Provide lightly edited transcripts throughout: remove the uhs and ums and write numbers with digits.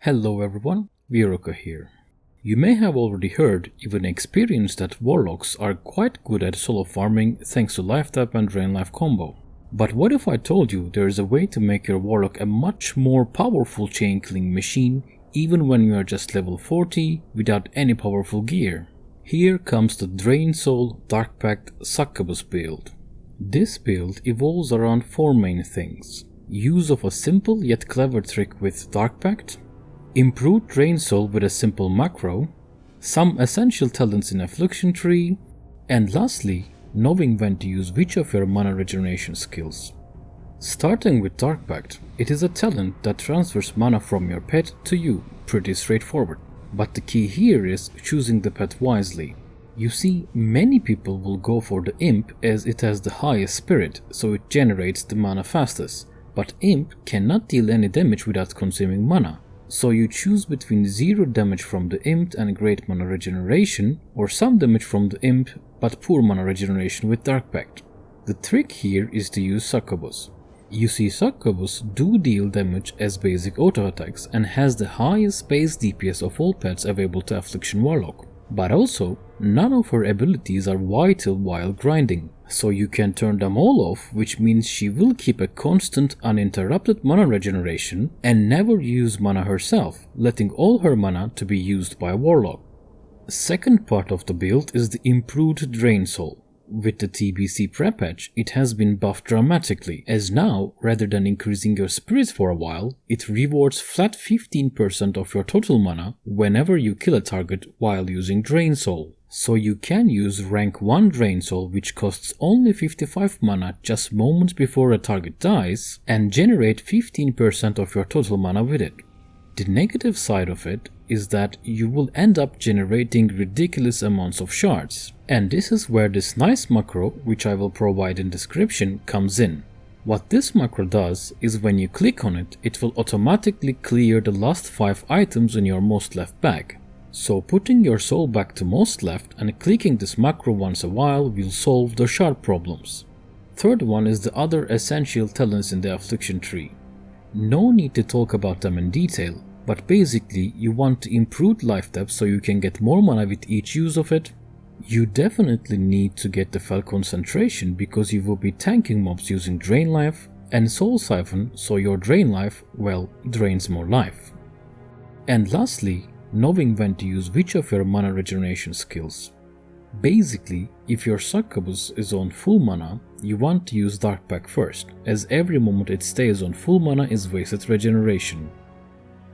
Hello everyone, Warlock here. You may have already heard, even experienced, that Warlocks are quite good at solo farming thanks to life tap and drain life combo. But what if I told you there is a way to make your Warlock a much more powerful chain killing machine even when you are just level 40 without any powerful gear? Here comes the Drain Soul Dark Pact Succubus build. This build evolves around four main things: use of a simple yet clever trick with Dark Pact, improved Drain Soul with a simple macro, some essential talents in Affliction tree, and lastly, knowing when to use which of your mana regeneration skills. Starting with Dark Pact, it is a talent that transfers mana from your pet to you, pretty straightforward. But the key here is choosing the pet wisely. You see, many people will go for the Imp as it has the highest spirit, so it generates the mana fastest, but Imp cannot deal any damage without consuming mana. So you choose between 0 damage from the Imp and great mana regeneration, or some damage from the Imp but poor mana regeneration with Dark Pact. The trick here is to use Succubus. You see, Succubus do deal damage as basic auto attacks and has the highest base DPS of all pets available to Affliction Warlock. But also, none of her abilities are vital while grinding, so you can turn them all off, which means she will keep a constant uninterrupted mana regeneration and never use mana herself, letting all her mana to be used by Warlock. Second part of the build is the improved Drain Soul. With the TBC prep patch, it has been buffed dramatically, as now, rather than increasing your spirits for a while, it rewards flat 15% of your total mana whenever you kill a target while using Drain Soul. So you can use rank 1 Drain Soul, which costs only 55 mana just moments before a target dies, and generate 15% of your total mana with it. The negative side of it is that you will end up generating ridiculous amounts of shards. And this is where this nice macro, which I will provide in description, comes in. What this macro does is when you click on it, it will automatically clear the last 5 items in your most left bag. So putting your soul back to most left and clicking this macro once a while will solve the shard problems. Third one is the other essential talents in the Affliction tree. No need to talk about them in detail, but basically you want to improve life tap so you can get more mana with each use of it. You definitely need to get the Fell Concentration because you will be tanking mobs using Drain Life, and Soul Siphon so your Drain Life, well, drains more life. And lastly, knowing when to use which of your mana regeneration skills. Basically, if your Succubus is on full mana, you want to use Dark Pact first, as every moment it stays on full mana is wasted regeneration.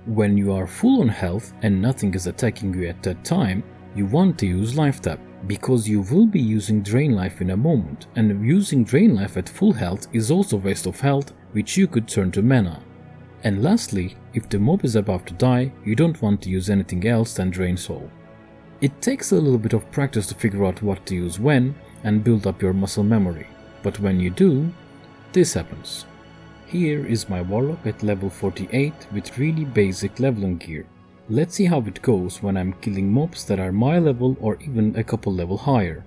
When you are full on health and nothing is attacking you at that time, you want to use Life Tap, because you will be using Drain Life in a moment, and using Drain Life at full health is also waste of health, which you could turn to mana. And lastly, if the mob is about to die, you don't want to use anything else than Drain Soul. It takes a little bit of practice to figure out what to use when and build up your muscle memory, but when you do, this happens. Here is my Warlock at level 48 with really basic leveling gear. Let's see how it goes when I'm killing mobs that are my level or even a couple level higher.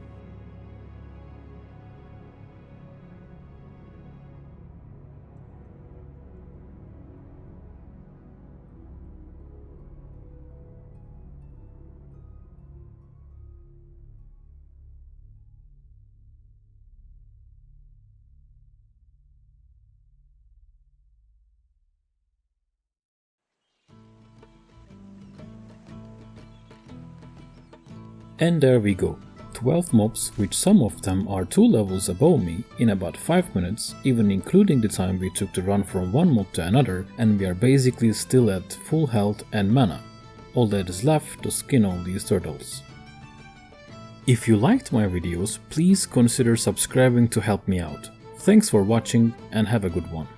And there we go, 12 mobs, which some of them are 2 levels above me, in about 5 minutes, even including the time we took to run from one mob to another, and we are basically still at full health and mana. All that is left to skin all these turtles. If you liked my videos, please consider subscribing to help me out. Thanks for watching and have a good one.